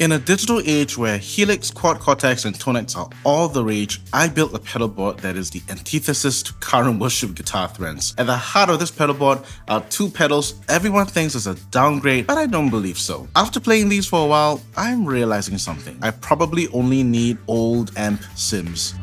In a digital age where Helix, Quad Cortex, and Tonex are all the rage, I built a pedalboard that is the antithesis to current worship guitar trends. At the heart of this pedalboard are two pedals everyone thinks is a downgrade, but I don't believe so. After playing these for a while, I'm realizing something. I probably only need old amp sims.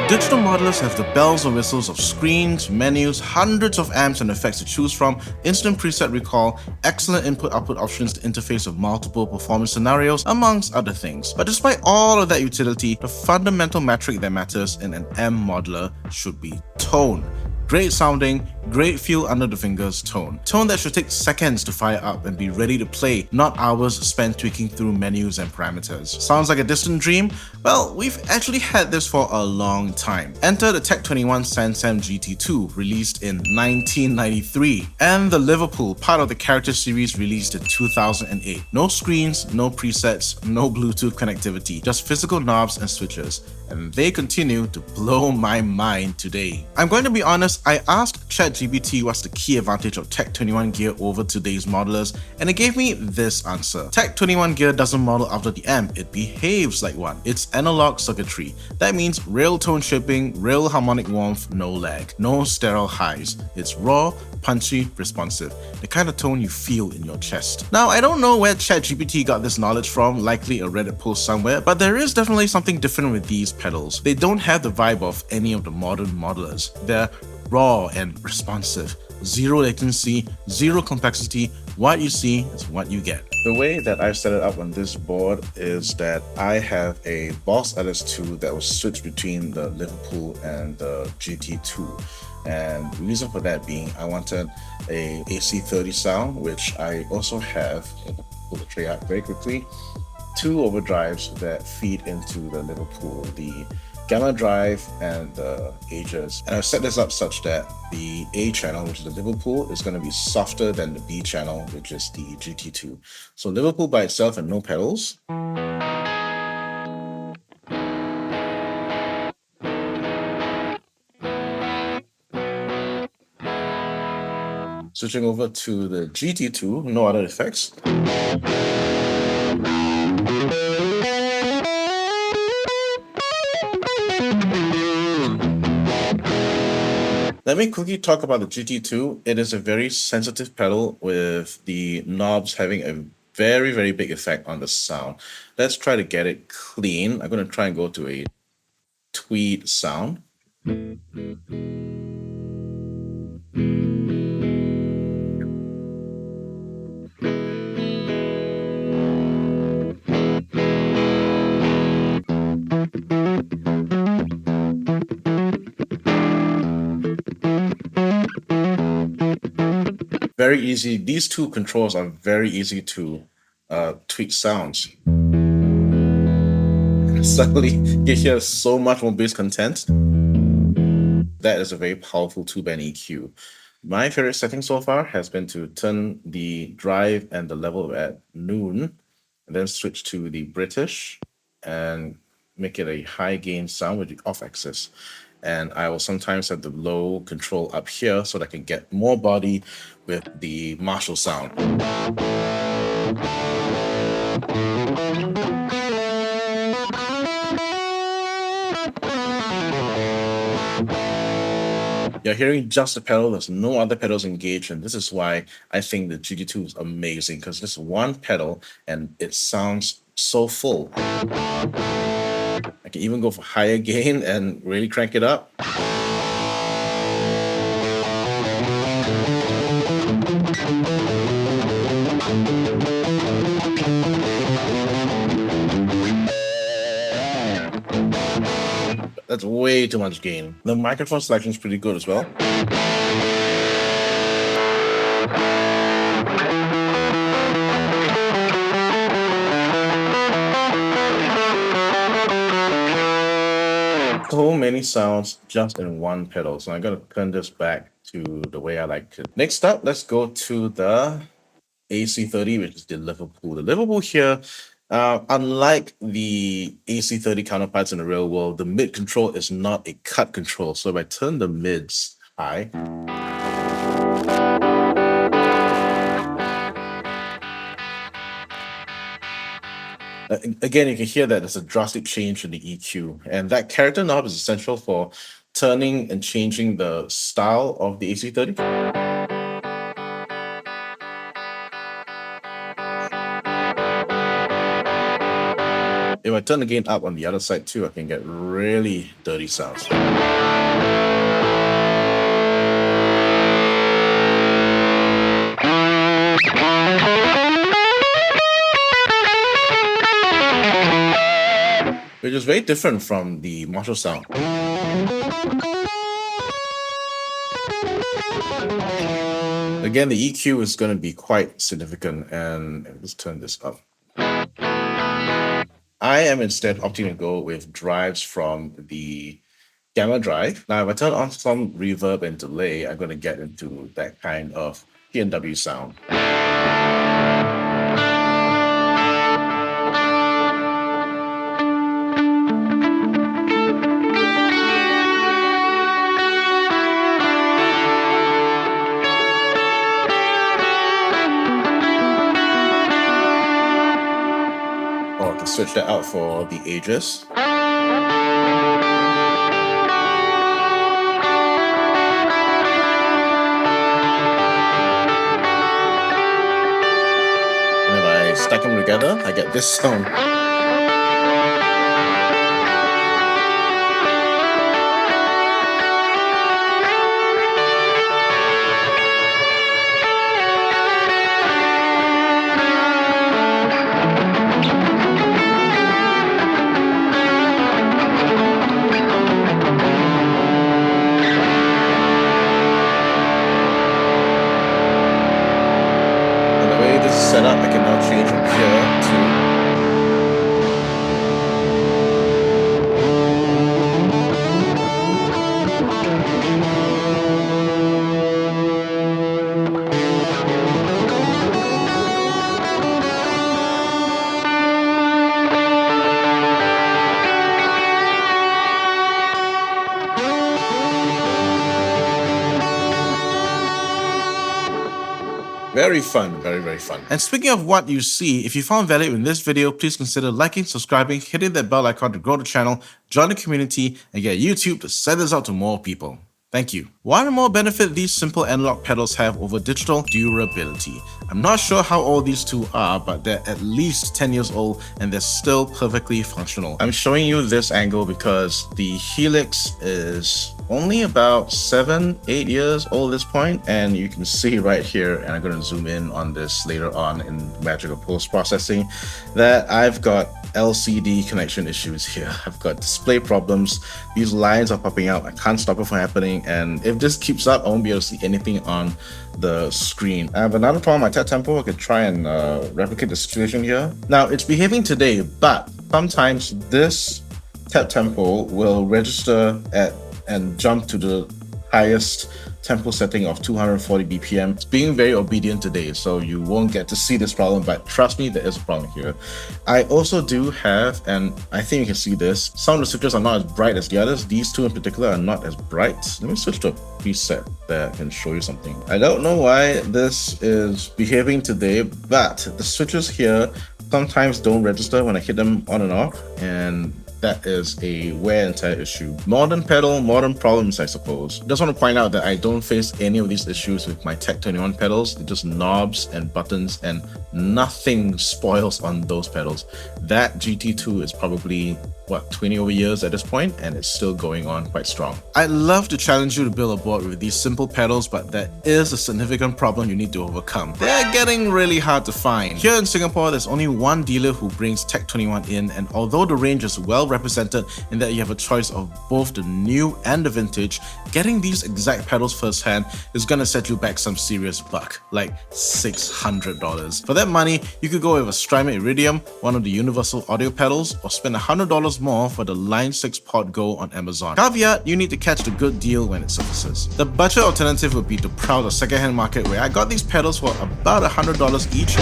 Digital modelers have the bells and whistles of screens, menus, hundreds of amps and effects to choose from, instant preset recall, excellent input-output options to interface with multiple performance scenarios, amongst other things. But despite all of that utility, the fundamental metric that matters in an M modeler should be tone. Great sounding, great feel under the fingers tone. Tone that should take seconds to fire up and be ready to play, not hours spent tweaking through menus and parameters. Sounds like a distant dream? Well, we've actually had this for a long time. Enter the Tech 21 Sansam GT2, released in 1993, and the Liverpool, part of the Character series, released in 2008. No screens, no presets, no Bluetooth connectivity, just physical knobs and switches, and they continue to blow my mind today. I'm going to be honest, I asked ChatGPT what's the key advantage of Tech 21 gear over today's modelers, and it gave me this answer. Tech 21 gear doesn't model after the amp, it behaves like one. It's analog circuitry. That means real tone shaping, real harmonic warmth, no lag, no sterile highs. It's raw, punchy, responsive, the kind of tone you feel in your chest. Now, I don't know where ChatGPT got this knowledge from, likely a Reddit post somewhere, but there is definitely something different with these pedals. They don't have the vibe of any of the modern modelers. They're raw and responsive. Zero latency, zero complexity. What you see is what you get. The way that I've set it up on this board is that I have a Boss LS2 that was switched between the Liverpool and the GT2. And the reason for that being I wanted a AC30 sound, which I also have, pull the tray out very quickly, two overdrives that feed into the Liverpool, the Gamma Drive and the Ages. And I've set this up such that the A channel, which is the Liverpool, is going to be softer than the B channel, which is the GT2. So Liverpool by itself and no pedals. Switching over to the GT2, no other effects. Let me quickly talk about the GT2. It is a very sensitive pedal with the knobs having a very, very big effect on the sound. Let's try to get it clean. I'm going to try and go to a tweed sound. Very easy. These two controls are very easy to tweak sounds. Suddenly, you hear so much more bass content. That is a very powerful two-band EQ. My favorite setting so far has been to turn the drive and the level at noon, and then switch to the British and make it a high gain sound with the off axis. And I will sometimes have the low control up here so that I can get more body with the Marshall sound. You're hearing just the pedal, there's no other pedals engaged, and this is why I think the GT2 is amazing, because just one pedal and it sounds so full. I can even go for higher gain and really crank it up. That's way too much gain. The microphone selection is pretty good as well. So many sounds just in one pedal. So I'm gonna turn this back to the way I like it. Next up, let's go to the AC30, which is the Liverpool. The Liverpool here, unlike the AC30 counterparts in the real world, the mid control is not a cut control. So if I turn the mids high, again, you can hear that there's a drastic change in the EQ. And that character knob is essential for turning and changing the style of the AC30. If I turn the gain up on the other side too, I can get really dirty sounds. Which is very different from the Marshall sound. Again, the EQ is going to be quite significant, and let's turn this up. I am instead opting to go with drives from the Gamma drive. Now, if I turn on some reverb and delay, I'm going to get into that kind of P&W sound. Or I can switch that out for the ages. And if I stack them together, I get this sound. Set up, I can now change from here Very fun, very, very fun. And speaking of what you see, if you found value in this video, please consider liking, subscribing, hitting that bell icon to grow the channel, join the community, and get YouTube to send this out to more people. Thank you. One more benefit these simple analog pedals have over digital: durability. I'm not sure how old these two are, but they're at least 10 years old and they're still perfectly functional. I'm showing you this angle because the Helix is only about 7-8 years old at this point, and you can see right here, and I'm going to zoom in on this later on in magic of post-processing, that I've got LCD connection issues here. I've got display problems. These lines are popping out. I can't stop it from happening, and if this keeps up, I won't be able to see anything on the screen. I have another problem. My tap tempo, I could try and replicate the situation here. Now, it's behaving today, but sometimes this tap tempo will register at and jump to the highest tempo setting of 240 BPM. It's being very obedient today, so you won't get to see this problem, but trust me, there is a problem here. I also do have, and I think you can see this, some of the switches are not as bright as the others. These two in particular are not as bright. Let me switch to a preset that can show you something. I don't know why this is behaving today, but the switches here sometimes don't register when I hit them on and off, and that is a wear and tear issue. Modern pedal, modern problems, I suppose. Just want to point out that I don't face any of these issues with my Tech 21 pedals. They're just knobs and buttons, and nothing spoils on those pedals. That GT2 is probably, what, 20 over years at this point, and it's still going on quite strong. I'd love to challenge you to build a board with these simple pedals, but that is a significant problem you need to overcome. They're getting really hard to find. Here in Singapore, there's only one dealer who brings Tech 21 in, and although the range is well represented in that you have a choice of both the new and the vintage, getting these exact pedals firsthand is gonna set you back some serious buck, like $600. For that money, you could go with a Strymon Iridium, one of the universal audio pedals, or spend $100 more for the Line 6 Pod Go on Amazon. Caveat, you need to catch the good deal when it surfaces. The budget alternative would be to prowl the secondhand market, where I got these pedals for about $100 each.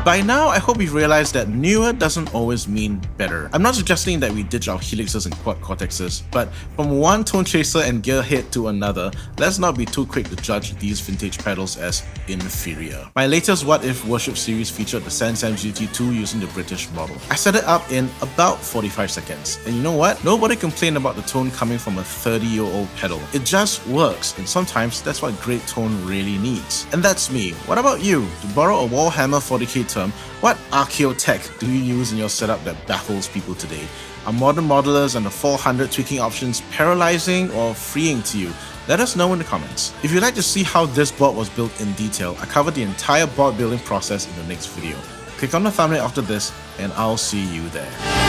By now, I hope you've realized that newer doesn't always mean better. I'm not suggesting that we ditch our helixes and quad cortexes, but from one tone chaser and gearhead to another, let's not be too quick to judge these vintage pedals as inferior. My latest What If Worship series featured the Sansam GT2 using the British model. I set it up in about 45 seconds, and you know what? Nobody complained about the tone coming from a 30-year-old pedal. It just works, and sometimes that's what great tone really needs. And that's me. What about you? To borrow a Warhammer 40k term, what archeo tech do you use in your setup that baffles people today? Are modern modelers and the 400 tweaking options paralyzing or freeing to you? Let us know in the comments. If you'd like to see how this board was built in detail, I covered the entire board building process in the next video. Click on the thumbnail after this, and I'll see you there.